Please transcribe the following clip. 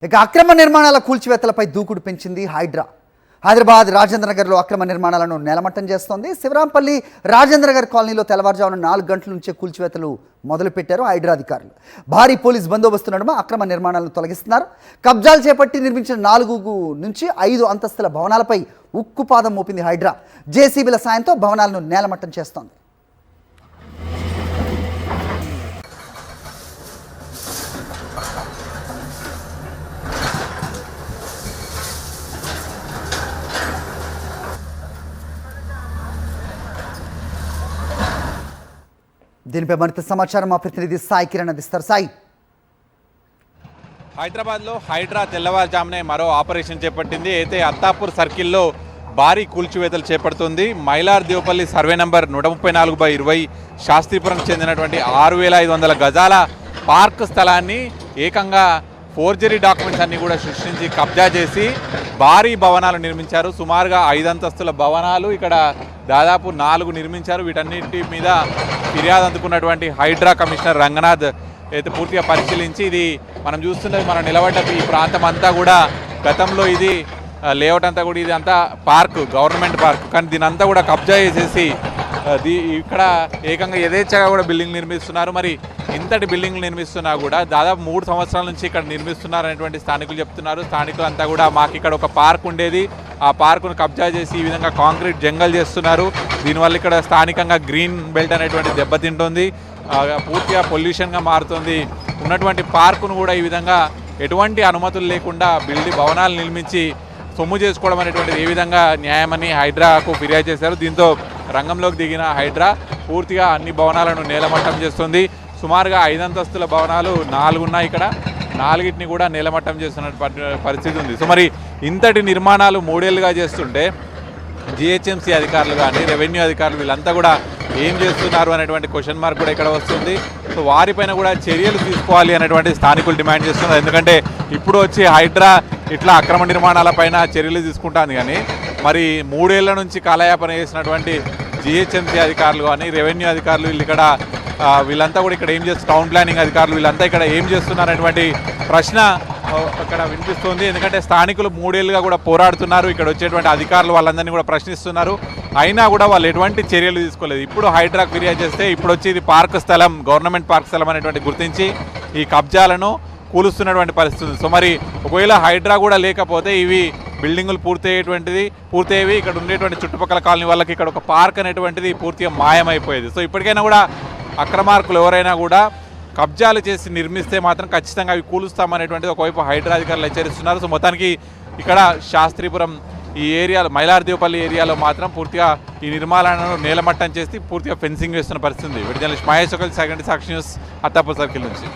ఇక అక్రమ నిర్మాణాల కూల్చివేతలపై దూకుడు పెంచింది హైడ్రా. హైదరాబాద్ రాజేంద్రనగర్లో అక్రమ నిర్మాణాలను నేలమట్టం చేస్తోంది. శివరాంపల్లి రాజేంద్రనగర్ కాలనీలో తెల్లవారుజామున 4 గంటల నుంచే కూల్చివేతలు మొదలుపెట్టారు హైడ్రా అధికారులు. భారీ పోలీస్ బందోబస్తు నడుమ అక్రమ నిర్మాణాలను తొలగిస్తున్నారు. కబ్జాలు చేపట్టి నిర్మించిన 4 నుంచి 5 అంతస్తుల భవనాలపై ఉక్కుపాదం మోపింది హైడ్రా. జేసీబీల సాయంతో భవనాలను నేలమట్టం చేస్తోంది. దీనిపై మరింత సమాచారం మా ప్రతినిధి సాయి కిరణ్ అందిస్తారు. సాయి, హైదరాబాద్లో హైడ్రా తెల్లవారుజామునే మరో ఆపరేషన్ చేపట్టింది. అయితే అత్తాపూర్ సర్కిల్లో భారీ కూల్చివేతలు చేపడుతుంది. మైలార్దేవపల్లి సర్వే నంబర్ 134/20 శాస్త్రీపురం చెందినటువంటి 6500 గజాల పార్క్ స్థలాన్ని ఏకంగా ఫోర్జరీ డాక్యుమెంట్స్ అన్ని కూడా సృష్టించి కబ్జా చేసి భారీ భవనాలు నిర్మించారు. సుమారుగా 5 అంతస్తుల భవనాలు ఇక్కడ దాదాపు 4 నిర్మించారు. వీటన్నిటి మీద ఫిర్యాదు అందుకున్నటువంటి హైడ్రా కమిషనర్ రంగనాథ్ అయితే పూర్తిగా పరిశీలించి ఇది మనం చూస్తున్నది మనం నిలబడ్డ ఈ ప్రాంతం అంతా కూడా గతంలో ఇది లేఅవుట్ అంతా కూడా ఇది అంతా పార్క్, గవర్నమెంట్ పార్క్, కానీ దీని అంతా కూడా కబ్జా చేసేసి ఇక్కడ ఏకంగా యథేచ్ఛగా కూడా బిల్డింగ్ నిర్మిస్తున్నారు. మరి ఇంతటి బిల్డింగ్లు నిర్మిస్తున్నా కూడా దాదాపు 3 సంవత్సరాల నుంచి ఇక్కడ నిర్మిస్తున్నారు అనేటువంటి స్థానికులు చెప్తున్నారు. స్థానికులు అంతా కూడా మాకు ఇక్కడ ఒక పార్క్ ఉండేది, ఆ పార్కును కబ్జా చేసి ఈ విధంగా కాంక్రీట్ జంగల్ చేస్తున్నారు. దీనివల్ల ఇక్కడ స్థానికంగా గ్రీన్ బెల్ట్ అనేటువంటి దెబ్బతింటుంది, పూర్తిగా పొల్యూషన్గా మారుతుంది. ఉన్నటువంటి పార్కును కూడా ఈ విధంగా ఎటువంటి అనుమతులు లేకుండా భవనాలు నిర్మించి సొమ్ము చేసుకోవడం అనేటువంటిది ఏ విధంగా న్యాయమని హైడ్రాకు ఫిర్యాదు చేశారు. దీంతో రంగంలోకి దిగిన హైడ్రా పూర్తిగా అన్ని భవనాలను నేలమట్టం చేస్తుంది. సుమారుగా 5 అంతస్తుల భవనాలు 4 ఉన్నాయి. ఇక్కడ 4ని కూడా నేలమట్టం చేస్తున్న పరిస్థితి ఉంది. సో మరి ఇంతటి నిర్మాణాలు 3 ఏళ్ళుగా చేస్తుంటే జిహెచ్ఎంసీ అధికారులు కానీ రెవెన్యూ అధికారులు వీళ్ళంతా కూడా ఏం చేస్తున్నారు అనేటువంటి క్వశ్చన్ మార్క్ కూడా ఇక్కడ వస్తుంది. సో వారిపైన కూడా చర్యలు తీసుకోవాలి అనేటువంటి స్థానికులు డిమాండ్ చేస్తున్నారు. ఎందుకంటే ఇప్పుడు వచ్చి హైడ్రా ఇట్లా అక్రమ నిర్మాణాలపైన చర్యలు తీసుకుంటుంది, కానీ మరి 3 ఏళ్ల నుంచి కాలయాపన చేసినటువంటి జిహెచ్ఎంసీ అధికారులు కానీ రెవెన్యూ అధికారులు వీళ్ళంతా కూడా ఇక్కడ ఏం చేస్తారు, టౌన్ ప్లానింగ్ అధికారులు వీళ్ళంతా ఇక్కడ ఏం చేస్తున్నారు అనేటువంటి ప్రశ్న ఇక్కడ వినిపిస్తుంది. ఎందుకంటే స్థానికులు 3 ఏళ్ళుగా కూడా పోరాడుతున్నారు. ఇక్కడ వచ్చేటువంటి అధికారులు వాళ్ళందరినీ కూడా ప్రశ్నిస్తున్నారు. అయినా కూడా వాళ్ళు ఎటువంటి చర్యలు తీసుకోలేదు. ఇప్పుడు హైడ్రాకు ఫిర్యాదు చేస్తే ఇప్పుడు వచ్చి ఇది పార్క్ స్థలం, గవర్నమెంట్ పార్క్ స్థలం అనేటువంటి గుర్తించి ఈ కబ్జాలను కూలుస్తున్నటువంటి పరిస్థితి. సో మరి ఒకవేళ హైడ్రా కూడా లేకపోతే ఇవి బిల్డింగులు పూర్తయ్యేవి. ఇక్కడ ఉండేటువంటి చుట్టుపక్కల కాలనీ వాళ్ళకి ఇక్కడ ఒక పార్క్ అనేటువంటిది పూర్తిగా మాయమైపోయేది. సో ఇప్పటికైనా కూడా అక్రమార్కులు ఎవరైనా కూడా కబ్జాలు చేసి నిర్మిస్తే మాత్రం ఖచ్చితంగా అవి కూలుస్తామనేటువంటిది ఒకవైపు హైడ్రా అధికారులు హెచ్చరిస్తున్నారు. సో మొత్తానికి ఇక్కడ శాస్త్రీపురం ఈ ఏరియాలో మైలార్దేవపల్లి ఏరియాలో మాత్రం పూర్తిగా ఈ నిర్మాణాలను నేలమట్టం చేసి పూర్తిగా ఫెన్సింగ్ వేస్తున్న పరిస్థితి. విడుదల మహేష్ ఒకటి సెకండ్ సాక్షి న్యూస్ అత్తాపూర్ సర్కిల్ నుంచి.